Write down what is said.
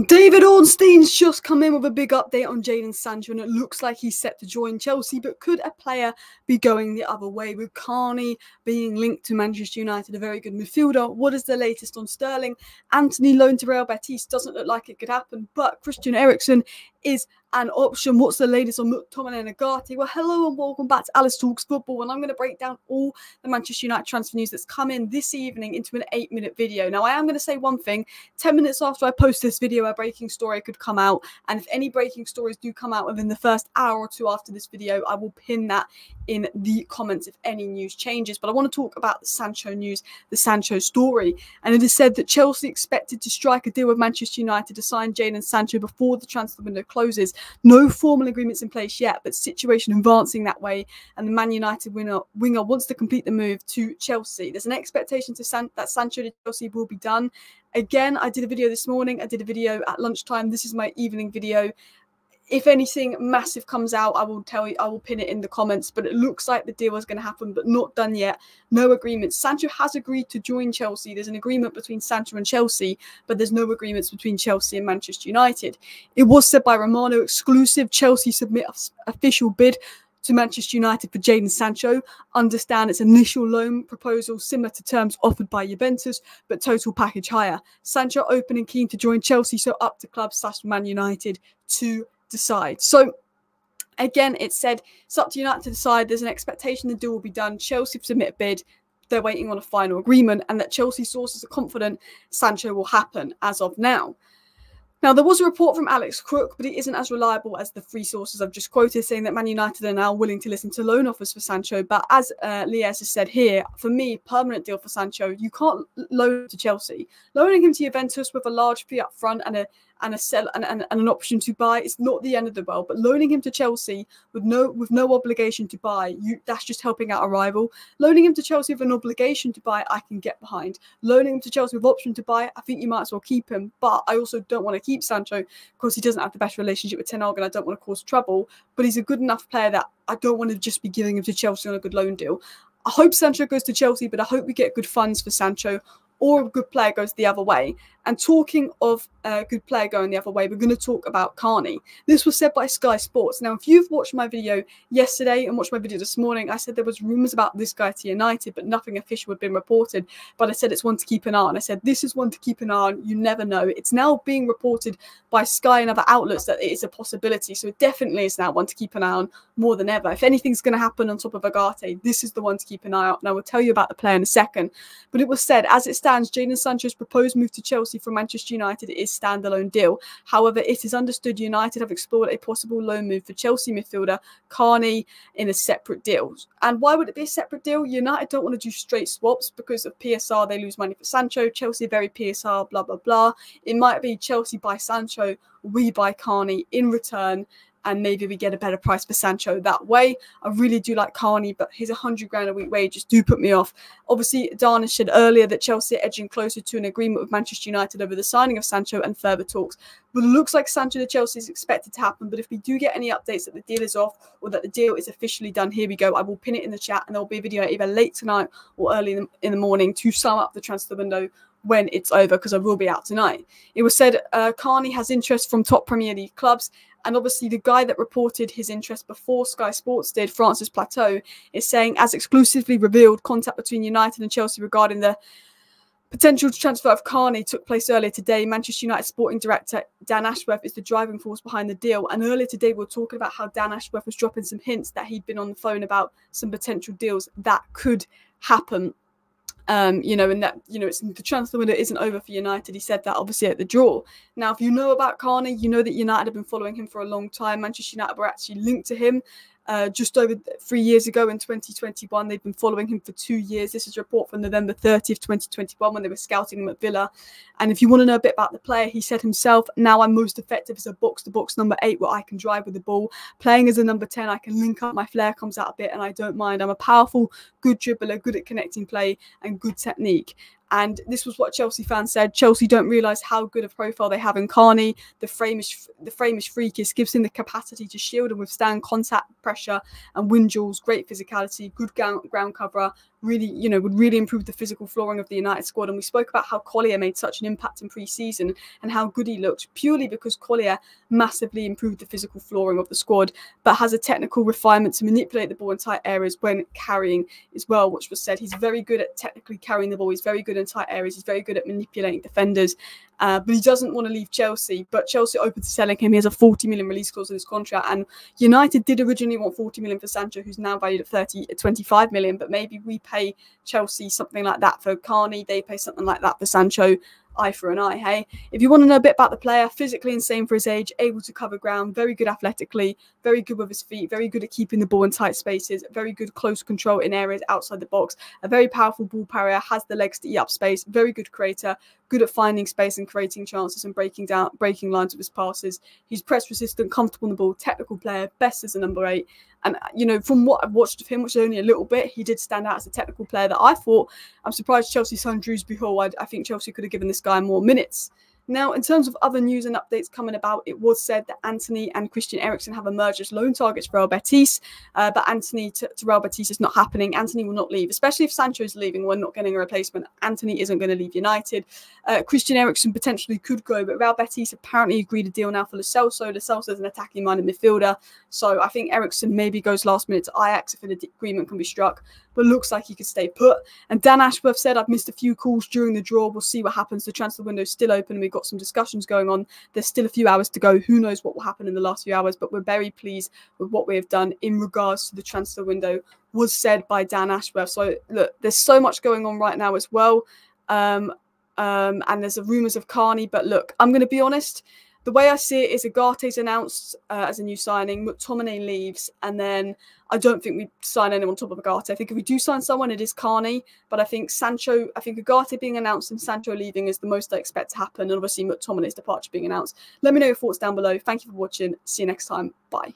David Ornstein's just come in with a big update on Jadon Sancho, and it looks like he's set to join Chelsea. But could a player be going the other way, with Carney being linked to Manchester United, a very good midfielder? What is the latest on Sterling? Anthony loaned to Real Betis, doesn't look like it could happen, but Christian Eriksen is an option. What's the latest on McTominay and Agati? Well, hello and welcome back to Alice Talks Football, and I'm going to break down all the Manchester United transfer news that's come in this evening into an 8-minute video. Now, I am going to say one thing. 10 minutes after I post this video, a breaking story could come out, and if any breaking stories do come out within the first hour or two after this video, I will pin that in the comments if any news changes. But I want to talk about the Sancho news, the Sancho story, and it is said that Chelsea expected to strike a deal with Manchester United to sign Jadon Sancho before the transfer window closes. No formal agreements in place yet, but situation advancing that way, and the Man United winger wants to complete the move to Chelsea. There's an expectation that Sancho to Chelsea will be done. Again, I did a video this morning. I did a video at lunchtime. This is my evening video. If anything massive comes out, I will tell you, I will pin it in the comments, but it looks like the deal is going to happen, but not done yet. No agreements. Sancho has agreed to join Chelsea. There's an agreement between Sancho and Chelsea, but there's no agreements between Chelsea and Manchester United. It was said by Romano, exclusive, Chelsea submit official bid to Manchester United for Jadon Sancho. Understand its initial loan proposal similar to terms offered by Juventus, but total package higher. Sancho open and keen to join Chelsea, so up to club/Man United to decide. So again, it said it's up to United to decide. There's an expectation the deal will be done. Chelsea submit a bid. They're waiting on a final agreement, and that Chelsea sources are confident Sancho will happen as of now. Now, there was a report from Alex Crook, but it isn't as reliable as the three sources I've just quoted, saying that Man United are now willing to listen to loan offers for Sancho. But as Lies has said here, for me, permanent deal for Sancho, you can't loan to Chelsea. Loaning him to Juventus with a large fee up front and an option to buy is not the end of the world. But loaning him to Chelsea with no obligation to buy, that's just helping out a rival. Loaning him to Chelsea with an obligation to buy, I can get behind. Loaning him to Chelsea with option to buy, I think you might as well keep him. But I also don't want to keep Sancho because he doesn't have the best relationship with Ten Hag, and I don't want to cause trouble. But he's a good enough player that I don't want to just be giving him to Chelsea on a good loan deal. I hope Sancho goes to Chelsea, but I hope we get good funds for Sancho, or a good player goes the other way. And talking of a good player going the other way, we're going to talk about Carney. This was said by Sky Sports. Now, if you've watched my video yesterday and watched my video this morning, I said there was rumours about this guy to United, but nothing official had been reported. But I said it's one to keep an eye on. I said this is one to keep an eye on. You never know. It's now being reported by Sky and other outlets that it is a possibility. So it definitely is now one to keep an eye on more than ever. If anything's going to happen on top of Agati, this is the one to keep an eye on. And I will tell you about the player in a second. But it was said, as it stands, Jadon Sancho's proposed move to Chelsea from Manchester United is standalone deal. However, it is understood United have explored a possible loan move for Chelsea midfielder Carney in a separate deal. And why would it be a separate deal? United don't want to do straight swaps because of PSR. They lose money for Sancho. Chelsea very PSR, blah, blah, blah. It might be Chelsea buy Sancho, we buy Carney in return, and maybe we get a better price for Sancho that way. I really do like Carney, but his 100 grand a week wages do put me off. Obviously, Darnish said earlier that Chelsea are edging closer to an agreement with Manchester United over the signing of Sancho and further talks. But it looks like Sancho to Chelsea is expected to happen. But if we do get any updates that the deal is off or that the deal is officially done, here we go. I will pin it in the chat, and there will be a video either late tonight or early in the morning to sum up the transfer window when it's over, because I will be out tonight. It was said Carney has interest from top Premier League clubs, and obviously the guy that reported his interest before Sky Sports did, Francis Plateau, is saying, as exclusively revealed, contact between United and Chelsea regarding the potential transfer of Carney took place earlier today. Manchester United sporting director Dan Ashworth is the driving force behind the deal. And earlier today, we were talking about how Dan Ashworth was dropping some hints that he'd been on the phone about some potential deals that could happen. You know, and that, you know, it's the transfer window isn't over for United. He said that obviously at the draw. Now, if you know about Carney, you know that United have been following him for a long time. Manchester United were actually linked to him just over 3 years ago in 2021. They've been following him for 2 years. This is a report from November 30th, 2021, when they were scouting him at Villa. And if you want to know a bit about the player, he said himself, now I'm most effective as a box-to-box number 8 where I can drive with the ball. Playing as a number 10, I can link up, my flair comes out a bit, and I don't mind. I'm a powerful, good dribbler, good at connecting play and good technique. And this was what Chelsea fans said. Chelsea don't realise how good a profile they have in Carney. The frame is freakish, gives him the capacity to shield and withstand contact pressure and win duels, great physicality, good ground cover, really, you know, would really improve the physical flooring of the United squad. And we spoke about how Collier made such an impact in pre-season and how good he looked, purely because Collier massively improved the physical flooring of the squad, but has a technical refinement to manipulate the ball in tight areas when carrying as well, which was said. He's very good at technically carrying the ball. He's very good in tight areas. He's very good at manipulating defenders. But he doesn't want to leave Chelsea. But Chelsea open to selling him. He has a 40 million release clause in his contract. And United did originally want 40 million for Sancho, who's now valued at 25 million. But maybe we pay Chelsea something like that for Carney. They pay something like that for Sancho. Eye for an eye, hey? If you want to know a bit about the player, physically insane for his age, able to cover ground, very good athletically, very good with his feet, very good at keeping the ball in tight spaces, very good close control in areas outside the box, a very powerful ball carrier, has the legs to eat up space, very good creator, good at finding space and creating chances and breaking lines with his passes. He's press resistant, comfortable in the ball, technical player, best as a number 8. And, you know, from what I've watched of him, which is only a little bit, he did stand out as a technical player that I thought. I'm surprised Chelsea signed Drewsbury Hall. I think Chelsea could have given this guy more minutes. Now, in terms of other news and updates coming about, it was said that Antony and Christian Eriksen have emerged as loan targets for Real Betis, but Antony to Real Betis is not happening. Antony will not leave, especially if Sancho is leaving. We're not getting a replacement. Antony isn't going to leave United. Christian Eriksen potentially could go, but Real Betis apparently agreed a deal now for Lo Celso. Lo Celso is an attacking-minded midfielder, so I think Eriksen maybe goes last minute to Ajax if an agreement can be struck, but looks like he could stay put. And Dan Ashworth said, I've missed a few calls during the draw. We'll see what happens. The transfer window is still open and we've got some discussions going on. There's still a few hours to go. Who knows what will happen in the last few hours, but we're very pleased with what we have done in regards to the transfer window, was said by Dan Ashworth. So look, there's so much going on right now as well. And there's rumours of Carney, but look, I'm going to be honest. The way I see it is Agate's announced as a new signing, McTominay leaves, and then I don't think we sign anyone on top of Agate. I think if we do sign someone, it is Carney, but I think Agate being announced and Sancho leaving is the most I expect to happen, and obviously McTominay's departure being announced. Let me know your thoughts down below. Thank you for watching. See you next time. Bye.